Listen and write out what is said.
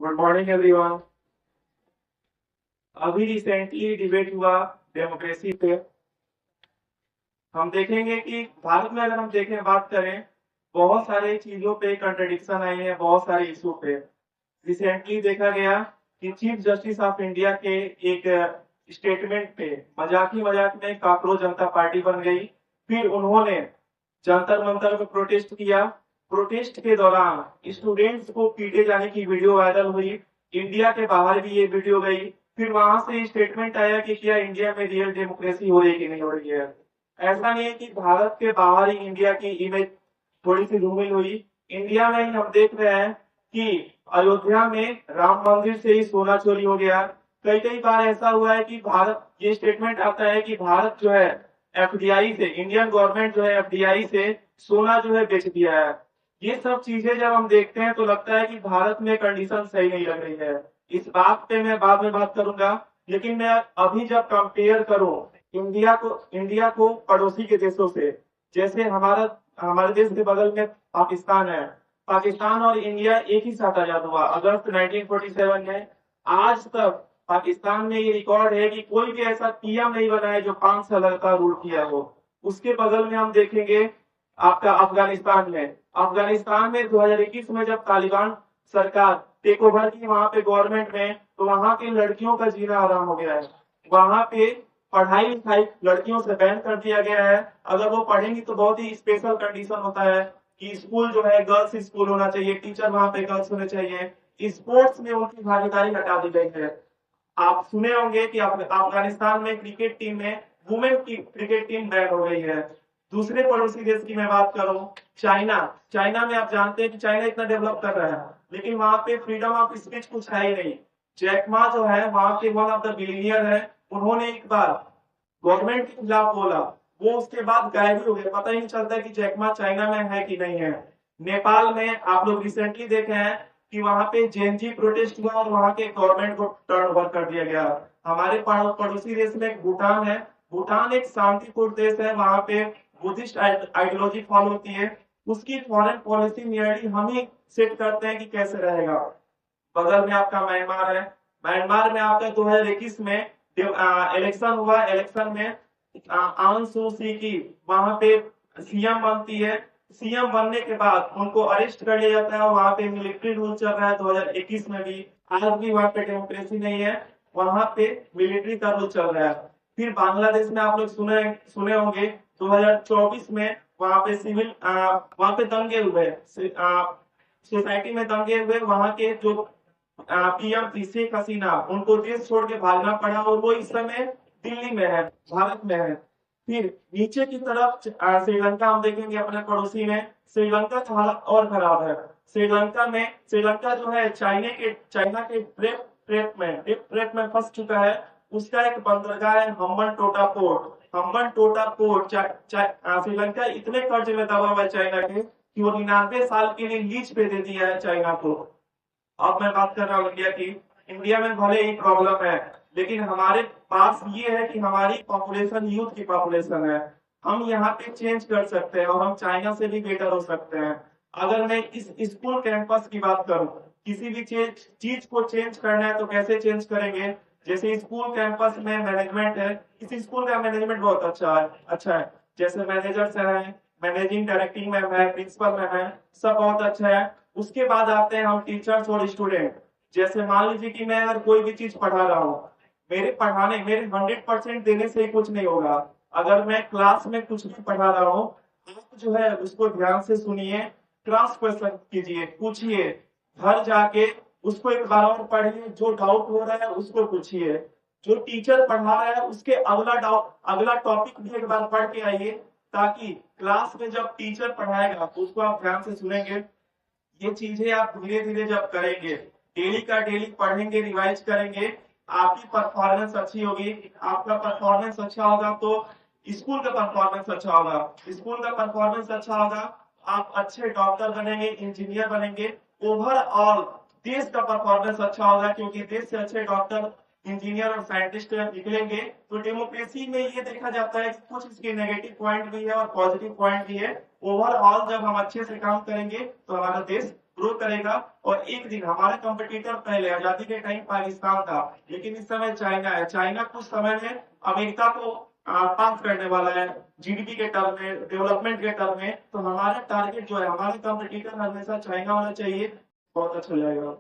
Good morning everyone. अभी recently debate हुआ democracy पे। हम देखेंगे कि भारत में अगर हम देखें बात करें, बहुत सारे चीजों पे कंट्रडिक्शन आई है, बहुत सारे इशू पे। रिसेंटली देखा गया कि चीफ जस्टिस ऑफ इंडिया के एक स्टेटमेंट पे मजाक ही मजाक में काकरोच जनता पार्टी बन गई। फिर उन्होंने जंतर मंतर पे प्रोटेस्ट किया। प्रोटेस्ट के दौरान स्टूडेंट्स को पीटे जाने की वीडियो वायरल हुई। इंडिया के बाहर भी ये वीडियो गई। फिर वहां से स्टेटमेंट आया कि क्या इंडिया में रियल डेमोक्रेसी हो रही है कि नहीं हो रही है। ऐसा नहीं है कि भारत के बाहर ही इंडिया की इमेज थोड़ी सी धूमिल हुई। इंडिया में ही हम देख रहे हैं कि अयोध्या में राम मंदिर से ही सोना चोरी हो गया। कई कई बार ऐसा हुआ है कि भारत, ये स्टेटमेंट आता है कि भारत जो है एफडीआई से, इंडियन गवर्नमेंट जो है एफडीआई से सोना जो है बेच दिया है। ये सब चीजें जब हम देखते हैं तो लगता है कि भारत में कंडीशन सही नहीं लग रही है। इस बात पे मैं बाद में बात करूंगा। लेकिन मैं अभी जब कंपेयर करूं इंडिया को पड़ोसी के देशों से, जैसे हमारा हमारे देश के बगल में पाकिस्तान है। पाकिस्तान और इंडिया एक ही साथ आजाद हुआ अगस्त 1947 में। आज तक पाकिस्तान में ये रिकॉर्ड है कि कोई भी ऐसा पीएम नहीं बना है जो 5 साल लगातार रूल किया हो। उसके बगल में हम देखेंगे आपका अफगानिस्तान में 2021 में जब तालिबान सरकार टेक ओवर की वहां पे गवर्नमेंट में, तो वहां की लड़कियों का जीना आराम हो गया है। वहां पे पढ़ाई लिखाई लड़कियों से बैन कर दिया गया है। अगर वो पढ़ेंगी तो बहुत ही स्पेशल कंडीशन होता है कि स्कूल जो है गर्ल्स स्कूल होना चाहिए, टीचर वहां पे गर्ल्स होने चाहिए। स्पोर्ट्स में उनकी भागीदारी हटा दी गई है। आप सुने होंगे कि अफगानिस्तान में क्रिकेट टीम में वुमेन की क्रिकेट टीम बैन हो गई है। दूसरे पड़ोसी देश की मैं बात करूं, चाइना। चाइना में आप जानते हैं कि चाइना इतना डेवलप कर रहा है, लेकिन वहां पे फ्रीडम ऑफ स्पीच कुछ है ही नहीं। जैकमा जो है वहां के वन ऑफ द बिलियनियर है। उन्होंने एक बार गवर्नमेंट के खिलाफ बोला, वो उसके बाद गायब ही हो गया। पता ही नहीं चलता कि जैकमा चाइना में है कि नहीं है। नेपाल में आप लोग रिसेंटली देखे हैं कि वहां पे जेएनजी प्रोटेस्ट हुआ और वहां के गवर्नमेंट को टर्न ओवर कर दिया गया। हमारे पड़ोसी देश में एक भूटान है। भूटान एक शांतिपूर्ण देश है, वहां पे बुद्धिस्ट आइडियोलॉजी फॉलो होती है। उसकी फॉरेन पॉलिसी नियरली हम ही सेट करते हैं कि कैसे रहेगा। बगल में आपका म्यांमार है। म्यांमार में आपका 2021 में इलेक्शन हुआ। इलेक्शन में आंग सू ची की वहां पे सीएम बनती है। सीएम बनने के बाद उनको अरेस्ट कर लिया जाता है। वहां पे मिलिट्री रूल चल रहा है 2021 में भी। आज भी वहां पे डेमोक्रेसी नहीं है, वहां पे मिलिट्री का रूल चल रहा है। फिर बांग्लादेश में आप लोग सुने सुने होंगे 2024 में वहां पे वहां पे दंगे हुए, सोसाइटी में दंगे हुए। वहां के जो पीएम शेख हसीना, उनको देश छोड़ के भागना पड़ा और वो इस समय दिल्ली में है, भारत में है। फिर नीचे की तरफ श्रीलंका हम देखेंगे अपने पड़ोसी में। श्रीलंका का हालत और खराब है। श्रीलंका जो है चाइना के ट्रैप में फंस चुका है। उसका एक बंदरगाह है हम्बन टोटा पोर्ट। श्रीलंका इतने कर्ज में दबा हुआ है चाइना के कि वो 99 साल के लिए लीज पे दे दिया है चाइना को। अब मैं बात कर रहा हूँ इंडिया की। इंडिया में भले ही प्रॉब्लम है, लेकिन हमारे पास ये है कि हमारी पॉपुलेशन यूथ की पॉपुलेशन है। हम यहाँ पे चेंज कर सकते हैं और हम चाइना से भी बेटर हो सकते हैं। अगर मैं इस स्कूल कैंपस की बात करूं, किसी भी चीज को चेंज करना है तो कैसे चेंज करेंगे। जैसे स्कूल कैंपस में मैनेजमेंट है, इस स्कूल का मैनेजमेंट बहुत अच्छा है। जैसे मैनेजर्स है, मैनेजिंग डायरेक्टिंग में है, प्रिंसिपल में है, सब बहुत अच्छा है। उसके बाद आते हैं हम टीचर्स और स्टूडेंट। जैसे मान लीजिए कि मैं अगर कोई भी चीज पढ़ा रहा हूँ, मेरे 100% देने से ही कुछ नहीं होगा। अगर मैं क्लास में कुछ भी पढ़ा रहा हूँ, आप जो है उसको ध्यान से सुनिए, क्रॉस क्वेश्चन कीजिए, पूछिए, घर जाके उसको एक बार और पढ़िए, जो डाउट हो रहा है उसको पूछिए। जो टीचर पढ़ा रहा है उसके अगला टॉपिक भी एक बार पढ़ के आइए, ताकि क्लास में जब टीचर पढ़ाएगा तो उसको आप ध्यान से सुनेंगे। ये चीजें आप धीरे धीरे जब करेंगे, डेली का डेली पढ़ेंगे, रिवाइज करेंगे, आपकी परफॉर्मेंस अच्छी होगी। आपका परफॉर्मेंस अच्छा होगा तो स्कूल का परफॉर्मेंस अच्छा होगा। स्कूल का परफॉर्मेंस अच्छा होगा, आप अच्छे डॉक्टर बनेंगे, इंजीनियर बनेंगे। ओवरऑल देश का परफॉर्मेंस अच्छा होगा, क्योंकि देश से अच्छे डॉक्टर, इंजीनियर और साइंटिस्ट निकलेंगे। तो डेमोक्रेसी में ये देखा जाता है कि कुछ इसके नेगेटिव पॉइंट भी है और पॉजिटिव पॉइंट भी है। ओवरऑल जब हम अच्छे से काम करेंगे तो हमारा देश ग्रो करेगा। और एक दिन हमारा कंपटीटर पहले आजादी के टाइम पाकिस्तान था, लेकिन इस समय चाइना है। चाइना कुछ समय में अमेरिका को पास करने वाला है जीडीपी के टर्म में, डेवलपमेंट के टर्म में। तो हमारा टारगेट जो है, हमारे कंपटीटर हमेशा चाइना होना चाहिए। बहुत अच्छा लगेगा।